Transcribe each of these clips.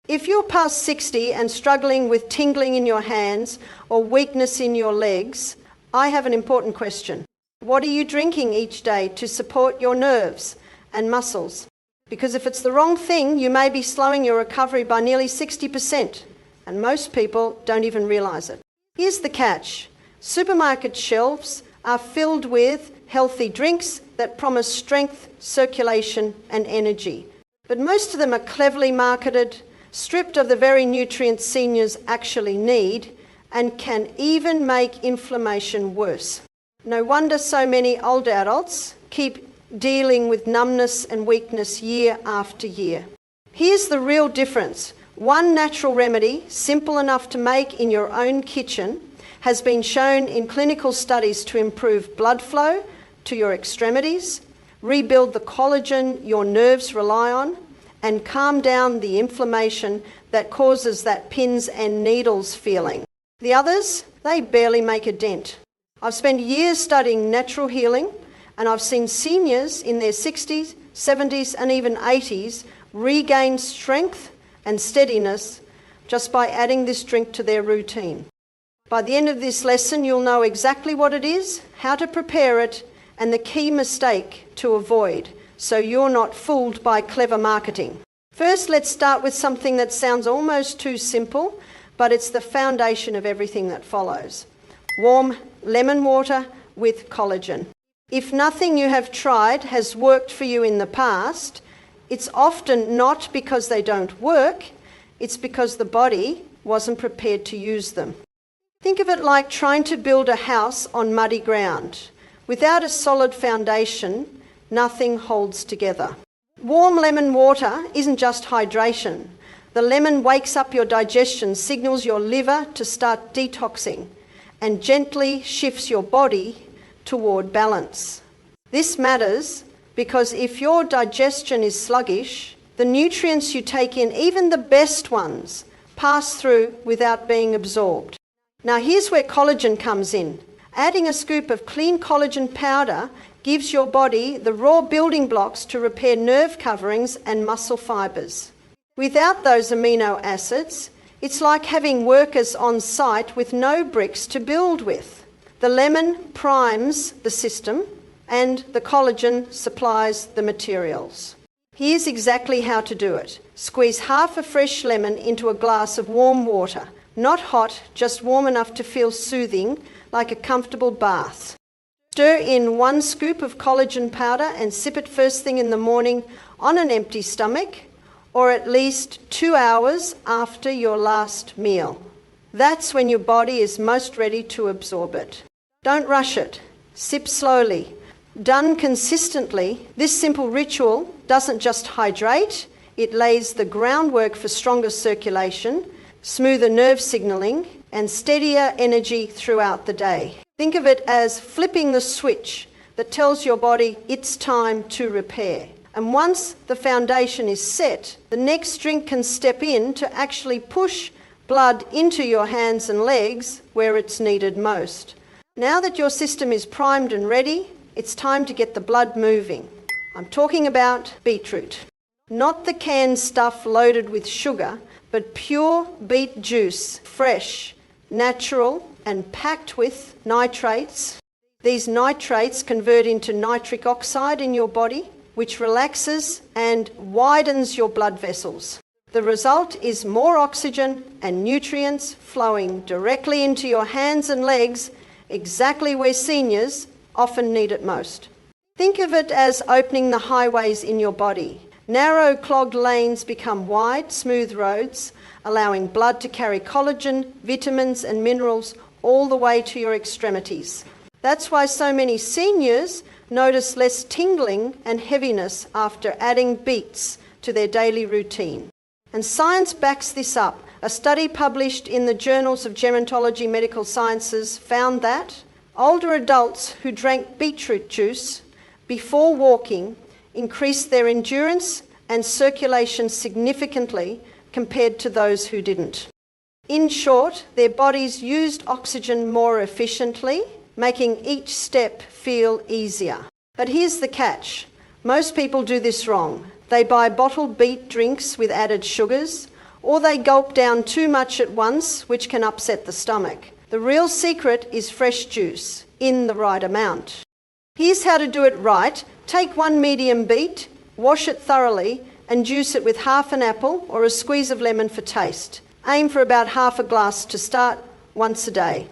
If you're past 60 and struggling with tingling in your hands or weakness in your legs, I have an important question. What are you drinking each day to support your nerves and muscles? Because if it's the wrong thing, you may be slowing your recovery by nearly 60%, and most people don't even realise it. Here's the catch. Supermarket shelves are filled with healthy drinks that promise strength, circulation and energy. But most of them are cleverly marketed, stripped of the very nutrients seniors actually need, and can even make inflammation worse. No wonder so many older adults keep dealing with numbness and weakness year after year. Here's the real difference. One natural remedy, simple enough to make in your own kitchen, has been shown in clinical studies to improve blood flow to your extremities, rebuild the collagen your nerves rely on, and calm down the inflammation that causes that pins and needles feeling. The others, they barely make a dent. I've spent years studying natural healing, and I've seen seniors in their 60s, 70s and even 80s regain strength and steadiness just by adding this drink to their routine. By the end of this lesson, you'll know exactly what it is, how to prepare it, and the key mistake to avoid, so you're not fooled by clever marketing. First, let's start with something that sounds almost too simple, but it's the foundation of everything that follows. Warm lemon water with collagen. If nothing you have tried has worked for you in the past, it's often not because they don't work, it's because the body wasn't prepared to use them. Think of it like trying to build a house on muddy ground. Without a solid foundation, nothing holds together. Warm lemon water isn't just hydration. The lemon wakes up your digestion, signals your liver to start detoxing, and gently shifts your body toward balance. This matters because if your digestion is sluggish, the nutrients you take in, even the best ones, pass through without being absorbed. Now here's where collagen comes in. Adding a scoop of clean collagen powder gives your body the raw building blocks to repair nerve coverings and muscle fibres. Without those amino acids, it's like having workers on site with no bricks to build with. The lemon primes the system and the collagen supplies the materials. Here's exactly how to do it. Squeeze half a fresh lemon into a glass of warm water. Not hot, just warm enough to feel soothing, like a comfortable bath. Stir in 1 scoop of collagen powder and sip it first thing in the morning on an empty stomach, or at least 2 hours after your last meal. That's when your body is most ready to absorb it. Don't rush it. Sip slowly. Done consistently, this simple ritual doesn't just hydrate, it lays the groundwork for stronger circulation, smoother nerve signalling, and steadier energy throughout the day. Think of it as flipping the switch that tells your body it's time to repair. And once the foundation is set, the next drink can step in to actually push blood into your hands and legs where it's needed most. Now that your system is primed and ready, it's time to get the blood moving. I'm talking about beetroot. Not the canned stuff loaded with sugar, but pure beet juice, fresh, natural, and packed with nitrates. These nitrates convert into nitric oxide in your body, which relaxes and widens your blood vessels. The result is more oxygen and nutrients flowing directly into your hands and legs, exactly where seniors often need it most. Think of it as opening the highways in your body. Narrow, clogged lanes become wide, smooth roads, allowing blood to carry collagen, vitamins and minerals all the way to your extremities. That's why so many seniors notice less tingling and heaviness after adding beets to their daily routine. And science backs this up. A study published in the Journals of Gerontology Medical Sciences found that older adults who drank beetroot juice before walking increased their endurance and circulation significantly compared to those who didn't. In short, their bodies used oxygen more efficiently, making each step feel easier. But here's the catch. Most people do this wrong. They buy bottled beet drinks with added sugars, or they gulp down too much at once, which can upset the stomach. The real secret is fresh juice in the right amount. Here's how to do it right. Take 1 medium beet, wash it thoroughly, and juice it with half an apple or a squeeze of lemon for taste. Aim for about half a glass to start once a day.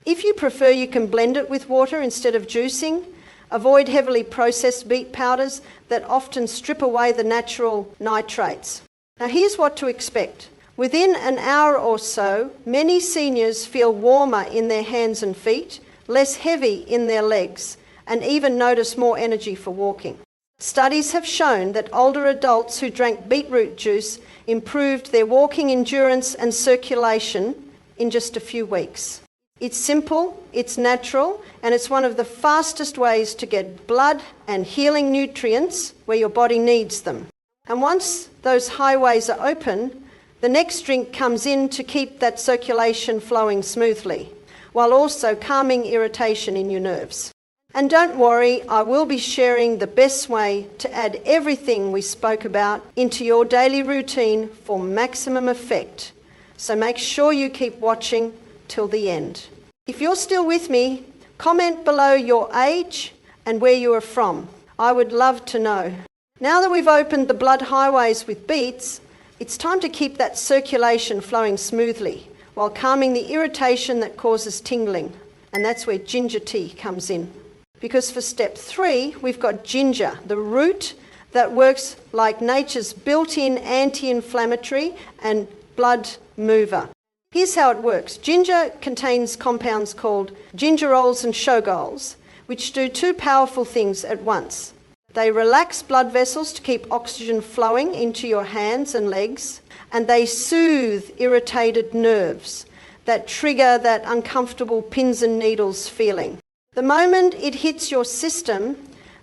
If you prefer, you can blend it with water instead of juicing. Avoid heavily processed beet powders that often strip away the natural nitrates. Now here's what to expect. Within an hour or so, many seniors feel warmer in their hands and feet, less heavy in their legs, and even notice more energy for walking. Studies have shown that older adults who drank beetroot juice improved their walking endurance and circulation in just a few weeks. It's simple, it's natural, and it's one of the fastest ways to get blood and healing nutrients where your body needs them. And once those highways are open, the next drink comes in to keep that circulation flowing smoothly, while also calming irritation in your nerves. And don't worry, I will be sharing the best way to add everything we spoke about into your daily routine for maximum effect. So make sure you keep watching till the end. If you're still with me, comment below your age and where you are from. I would love to know. Now that we've opened the blood highways with beets, it's time to keep that circulation flowing smoothly while calming the irritation that causes tingling. And that's where ginger tea comes in. Because for step 3, we've got ginger, the root that works like nature's built-in anti-inflammatory and blood mover. Here's how it works. Ginger contains compounds called gingerols and shogols, which do 2 powerful things at once. They relax blood vessels to keep oxygen flowing into your hands and legs, and they soothe irritated nerves that trigger that uncomfortable pins and needles feeling. The moment it hits your system,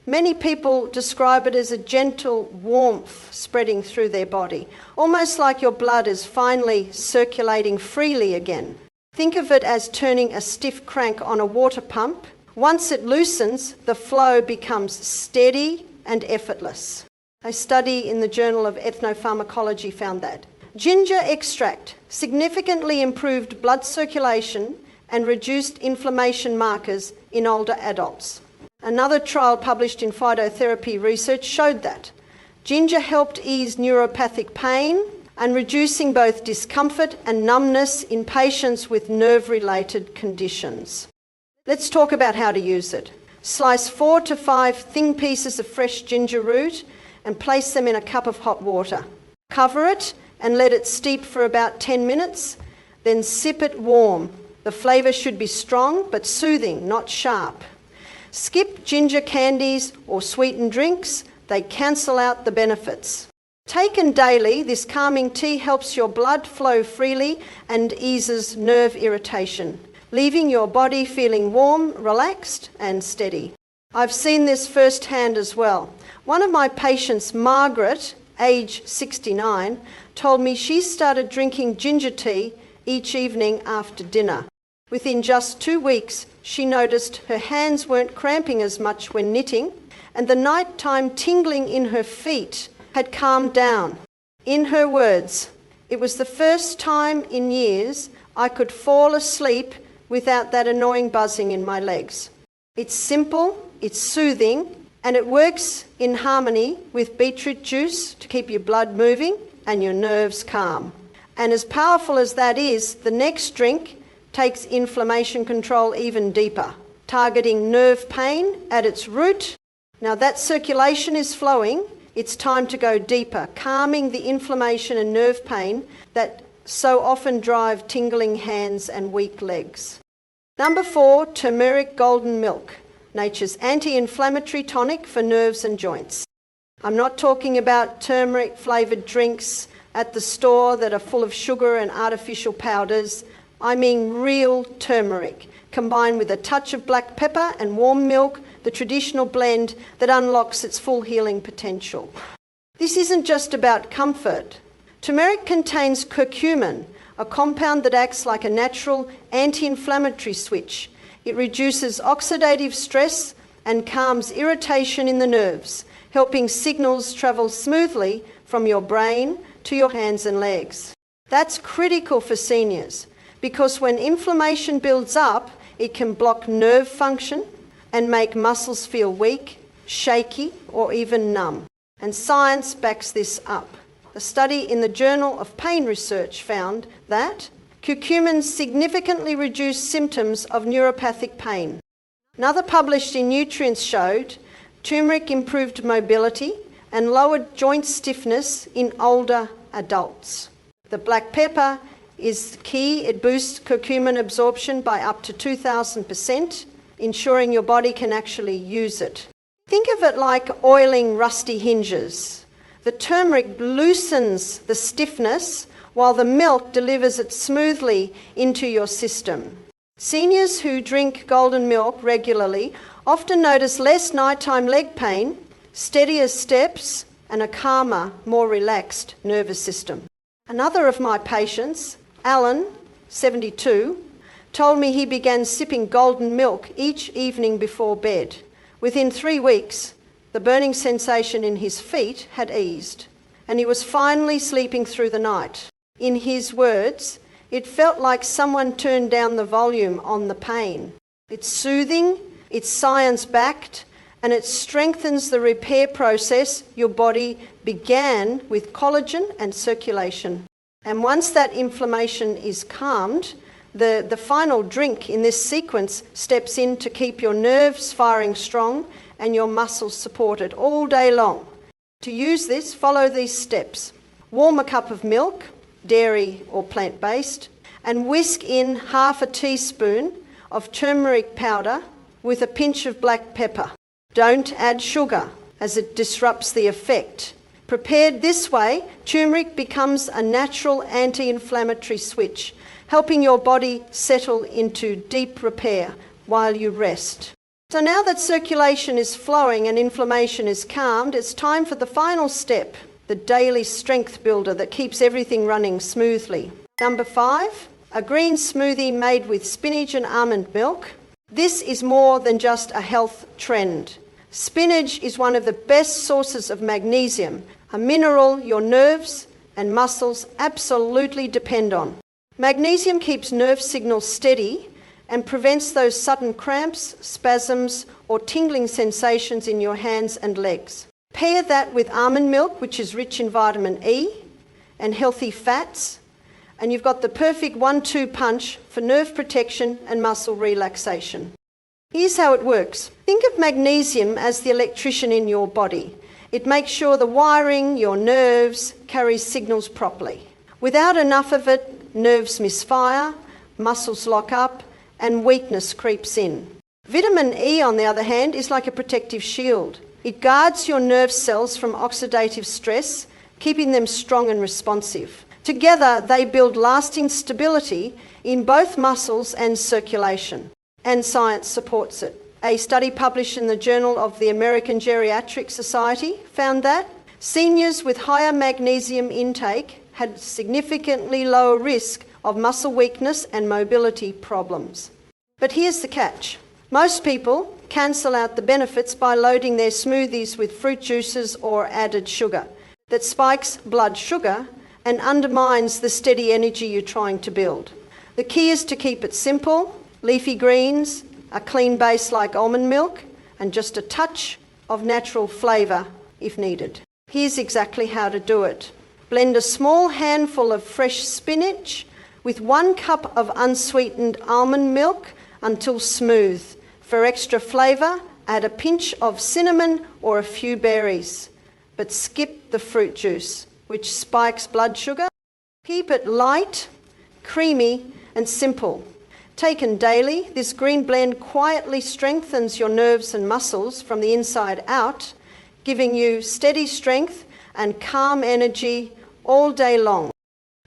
many people describe it as a gentle warmth spreading through their body, almost like your blood is finally circulating freely again. Think of it as turning a stiff crank on a water pump. Once it loosens, the flow becomes steady and effortless. A study in the Journal of Ethnopharmacology found that. Ginger extract significantly improved blood circulation and reduced inflammation markers in older adults. Another trial published in Phytotherapy Research showed that ginger helped ease neuropathic pain and reducing both discomfort and numbness in patients with nerve-related conditions. Let's talk about how to use it. Slice 4 to 5 thin pieces of fresh ginger root and place them in a cup of hot water. Cover it and let it steep for about 10 minutes, then sip it warm. The flavour should be strong but soothing, not sharp. Skip ginger candies or sweetened drinks. They cancel out the benefits. Taken daily, this calming tea helps your blood flow freely and eases nerve irritation, leaving your body feeling warm, relaxed and steady. I've seen this firsthand as well. One of my patients, Margaret, age 69, told me she started drinking ginger tea each evening after dinner. Within just 2 weeks, she noticed her hands weren't cramping as much when knitting, and the nighttime tingling in her feet had calmed down. In her words, "It was the first time in years I could fall asleep without that annoying buzzing in my legs." It's simple, it's soothing, and it works in harmony with beetroot juice to keep your blood moving and your nerves calm. And as powerful as that is, the next drink takes inflammation control even deeper, targeting nerve pain at its root. Now that circulation is flowing, it's time to go deeper, calming the inflammation and nerve pain that so often drive tingling hands and weak legs. Number 4, turmeric golden milk, nature's anti-inflammatory tonic for nerves and joints. I'm not talking about turmeric flavoured drinks at the store that are full of sugar and artificial powders. I mean real turmeric, combined with a touch of black pepper and warm milk, the traditional blend that unlocks its full healing potential. This isn't just about comfort. Turmeric contains curcumin, a compound that acts like a natural anti-inflammatory switch. It reduces oxidative stress and calms irritation in the nerves, helping signals travel smoothly from your brain to your hands and legs. That's critical for seniors because when inflammation builds up, it can block nerve function and make muscles feel weak, shaky, or even numb. And science backs this up. A study in the Journal of Pain Research found that curcumins significantly reduced symptoms of neuropathic pain. Another published in Nutrients showed turmeric improved mobility and lowered joint stiffness in older adults. The black pepper is key. It boosts curcumin absorption by up to 2,000%, ensuring your body can actually use it. Think of it like oiling rusty hinges. The turmeric loosens the stiffness while the milk delivers it smoothly into your system. Seniors who drink golden milk regularly often notice less nighttime leg pain, steadier steps, and a calmer, more relaxed nervous system. Another of my patients, Alan, 72, told me he began sipping golden milk each evening before bed. Within 3 weeks, the burning sensation in his feet had eased, and he was finally sleeping through the night. In his words, it felt like someone turned down the volume on the pain. It's soothing, it's science-backed, and it strengthens the repair process your body began with collagen and circulation. And once that inflammation is calmed, the final drink in this sequence steps in to keep your nerves firing strong and your muscles supported all day long. To use this, follow these steps. Warm a cup of milk, dairy or plant-based, and whisk in half a teaspoon of turmeric powder with a pinch of black pepper. Don't add sugar, as it disrupts the effect. Prepared this way, turmeric becomes a natural anti-inflammatory switch, helping your body settle into deep repair while you rest. So now that circulation is flowing and inflammation is calmed, it's time for the final step, the daily strength builder that keeps everything running smoothly. Number 5, a green smoothie made with spinach and almond milk. This is more than just a health trend. Spinach is one of the best sources of magnesium, a mineral your nerves and muscles absolutely depend on. Magnesium keeps nerve signals steady and prevents those sudden cramps, spasms, or tingling sensations in your hands and legs. Pair that with almond milk, which is rich in vitamin E and healthy fats, and you've got the perfect 1-2 punch for nerve protection and muscle relaxation. Here's how it works. Think of magnesium as the electrician in your body. It makes sure the wiring, your nerves, carries signals properly. Without enough of it, nerves misfire, muscles lock up, and weakness creeps in. Vitamin E, on the other hand, is like a protective shield. It guards your nerve cells from oxidative stress, keeping them strong and responsive. Together, they build lasting stability in both muscles and circulation. And science supports it. A study published in the Journal of the American Geriatric Society found that seniors with higher magnesium intake had significantly lower risk of muscle weakness and mobility problems. But here's the catch. Most people cancel out the benefits by loading their smoothies with fruit juices or added sugar that spikes blood sugar and undermines the steady energy you're trying to build. The key is to keep it simple, leafy greens, a clean base like almond milk, and just a touch of natural flavour if needed. Here's exactly how to do it. Blend a small handful of fresh spinach with 1 cup of unsweetened almond milk until smooth. For extra flavour, add a pinch of cinnamon or a few berries, but skip the fruit juice, which spikes blood sugar. Keep it light, creamy, and simple. Taken daily, this green blend quietly strengthens your nerves and muscles from the inside out, giving you steady strength and calm energy all day long.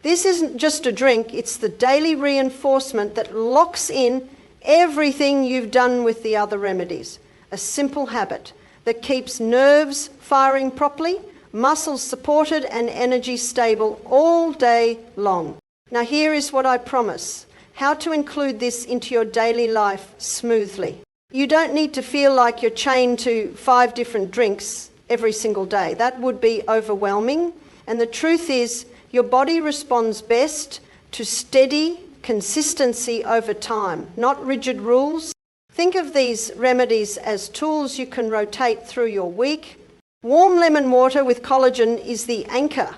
This isn't just a drink, it's the daily reinforcement that locks in everything you've done with the other remedies. A simple habit that keeps nerves firing properly, muscles supported, and energy stable all day long. Now here is what I promise. How to include this into your daily life smoothly. You don't need to feel like you're chained to 5 different drinks every single day. That would be overwhelming. And the truth is, Your body responds best to steady consistency over time, not rigid rules. Think of these remedies as tools you can rotate through your week. Warm lemon water with collagen is the anchor.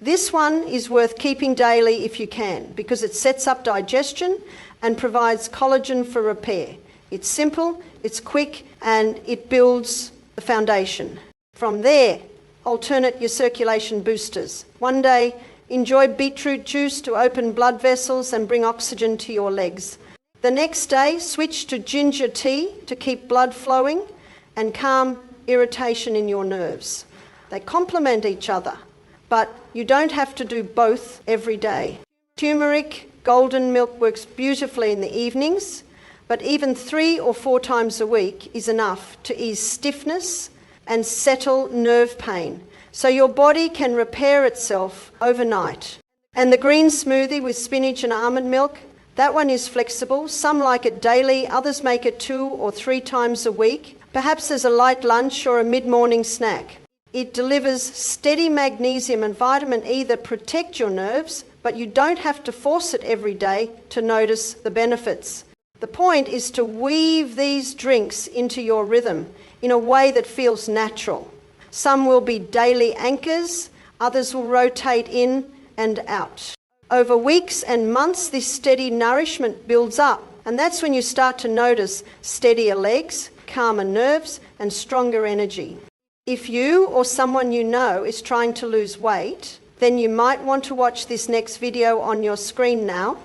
This one is worth keeping daily if you can, because it sets up digestion and provides collagen for repair. It's simple, it's quick, and it builds the foundation. From there, alternate your circulation boosters. One day, enjoy beetroot juice to open blood vessels and bring oxygen to your legs. The next day, switch to ginger tea to keep blood flowing and calm irritation in your nerves. They complement each other, but you don't have to do both every day. Turmeric golden milk works beautifully in the evenings, but even 3 or 4 times a week is enough to ease stiffness and settle nerve pain, so your body can repair itself overnight. And the green smoothie with spinach and almond milk, that one is flexible. Some like it daily, others make it 2 or 3 times a week, perhaps as a light lunch or a mid-morning snack. It delivers steady magnesium and vitamin E that protect your nerves, but you don't have to force it every day to notice the benefits. The point is to weave these drinks into your rhythm in a way that feels natural. Some will be daily anchors, others will rotate in and out. Over weeks and months, this steady nourishment builds up, and that's when you start to notice steadier legs, calmer nerves, and stronger energy. If you or someone you know is trying to lose weight, then you might want to watch this next video on your screen now.